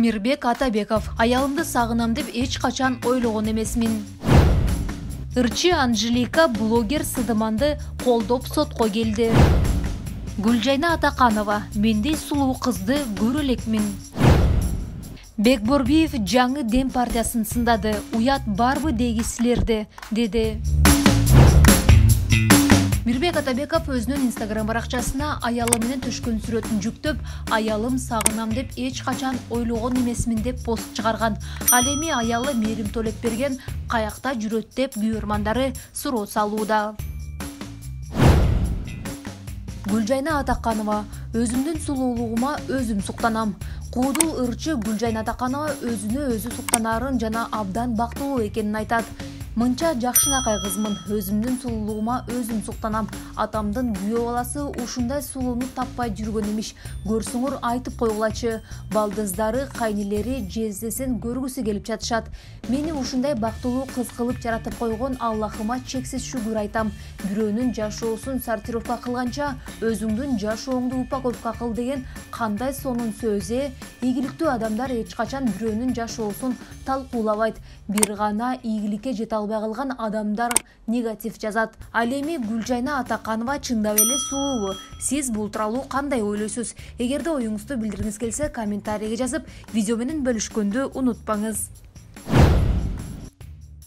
Мирбек Атабеков, аялымды сагынам деп эч качан ойлогон эмесмин. Ырчы Анжелика блогер Сыдыманды колдоп сотко келди. Гүлжайна Атаканова, мендей сулуу кызды көрө элекмин. Бекборбиев жаңы Дем партиясын сындады. Уят барбы дегисилерди, деди. Мирбек Атабеков өзүнүн Instagram баракчасына аялы менен түшкөн сүрөтүн жүктөп, аялым сагынам деп эч качан ойлогон эмесмин деп пост чыгарган. Ал эми аялы Мээрим Төлөпберген каякта жүрөт деп күйөрмандары суроо салууда. Гүлжайна Атаканова, өзүмдүн сулуулугума өзүм суктанам. Куудул ырчы Гүлжайна Атаканова өзүнө өзү суктанаарын жана абдан бактылуу экенин айтат. Мынча жакшынакай кызмын, өзүмдүн сулуулугума өзүм суктанам. Атамдын күйөө баласы ушундай сулууну таппай жүргөн эмиш. Көрсөңөр айтып койгулачы. Балдыздары, кайнелери, жездесин көргүсү келип жатышат. Мени ушундай бактылуу кыз кылып жаратып койгон Аллахыма чексиз шүгүр айтам. Бирөөнүн жашоосун сортировка кылганча, өзүңдүн жашооңду упаковка кыл деген кандай сонун сөзү. Ийгиликтүү адамдар эч качан бирөөнүн жашоосун талкуулабайт. Бир гана ийгиликке жете албай калган адамдар негатив жазат. Ал эми Гүлжайна Атаканова чындап эле сулуу. Сиз бул тууралуу кандай ойлойсуз? Эгерде оюңузду билдиргиңиз келсе, комментарийге жазып, видео менен бөлүшкөндү унутпаңыз.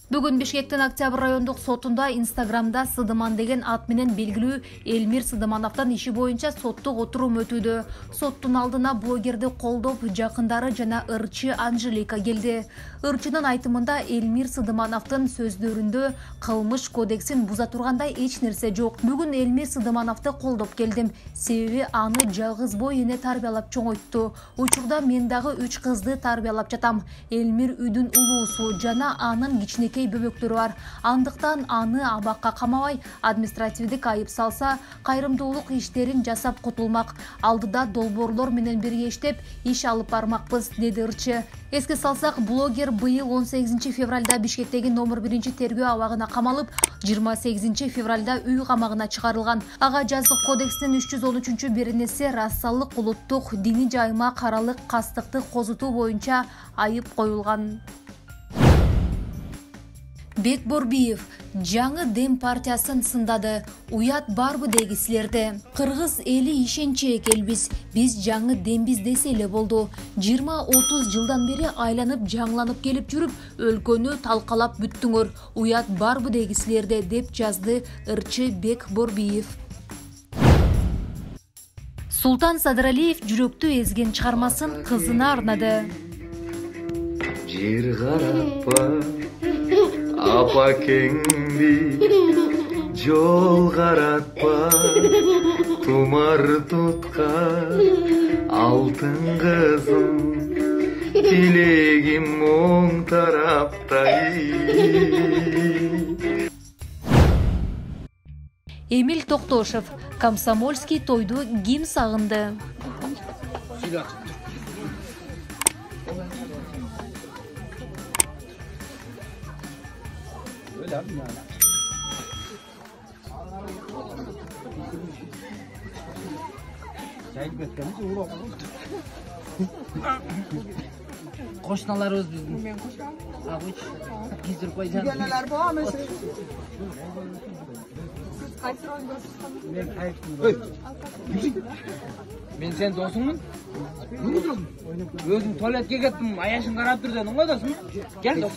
Бүгүн Бишкектин Октябрь райондук сотунда Инстаграмда Сыдыман деген ат менен белгилүү Элмир Сыдымановдун иши боюнча соттук отурум өтүүдө. Соттун алдына блогерди колдоп жакындары жана ырчы Анжелика келди. Ырчынын айтымында Элмир Сыдымановдун сөздөрүндө кылмыш кодексин буза тургандай эч нерсе жок. Бүгүн Элмир Сыдымановду колдоп келдим. Себеби аны жалгыз бой эне тарбиялап чоңойтту. Учурда мен дагы 3 кызды тарбиялап жатам. Элмир үйдүн улуусу жана анын кичинекей бөбөктөрү бар. Андыктан аны абакка камабай, административдик айып салса, кайрымдуулук иштерин жасап кутулмак. Алдыда долбоорлор менен бирге иштеп, иш алып бармакпыз, деди ырчы. Эске салсак, блогер быйыл 18 февралда Бишкектеги номер 1 тергөө абагына камалып, 28 февралда үй камагына чыгарылган. Ага жазык кодекстин 313 беренеси рассалык, улуттук, диний жайма, каралык, кастыкты козутуу боюнча айып коюлган. Бекборбиев жаңы Дем партиясын сындады. Уят барбы дегисилерди. Кыргыз эли ишенчек элбиз. Биз жаңы Дембиз десе эле болду. 20-30 жылдан бери айланып жаңыланып келип жүрүп, өлкөнү талкалап бүттүңөр. Уят барбы дегисилерди, деп жазды ырчы Бекборбиев. Султан Садыралиев жүрөктү эзген чыгармасын кызына арнады. Жер карапа апа кеңди, жол каратпа тумар туткан алтын кызым, тилегим оң тараптай. Эмиль Токтошев, Комсомольский тойду ким сагынды? Koşnalarız bizim. Ben koşnam. Avuç. Gizir koyacağım. Gelenler bu ama siz Kayser oynuyorsunuz. Ben kayıp. Ben sen dostunmun? Özüm tuvaletke gittim. Ayaşın karab dur dedim. O dostum. Gel dost.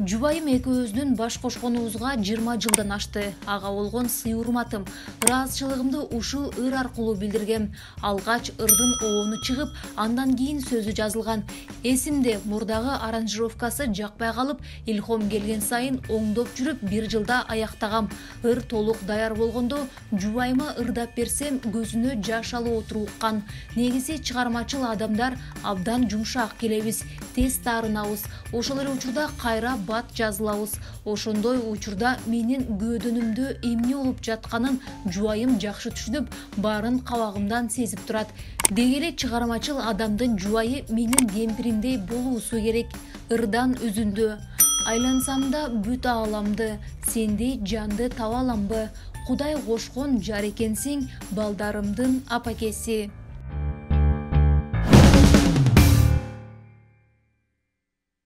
Жубайым экөөбүздүн баш кошконубузга 20 жылдан ашты. Ага болгон сый урматым, ыраазычылыгымды ушул ыр аркылуу билдиргем. Алгач ырдын оону чыгып, андан кийин сөзү жазылган. Эсимде, мурдагы аранжировкасы жакпай калып, илхом келген сайын оңдоп жүрүп 1 жылда аяктагам. Ыр толук даяр болгондо жубайыма ырдап берсем, көзүнө жаш алып отуруп уккан. Негизи чыгармачыл адамдар абдан жумшак келебиз, тез таарынабыз. Ошол эле учурда кайра бат жазылабыз. Ошондой учурда менин көөдөнүмдө эмне болуп жатканын жубайым жакшы түшүнүп, баарын кабагымдан сезип турат. Деги эле чыгармачыл адамдын жубайы менин кемпиримдей болуусу керек. Ырдан үзүндү. Айлансам да бүт ааламды, сенди жанды таба аламбы? Кудай кошкон жар экенсиң, балдарымдын апакеси.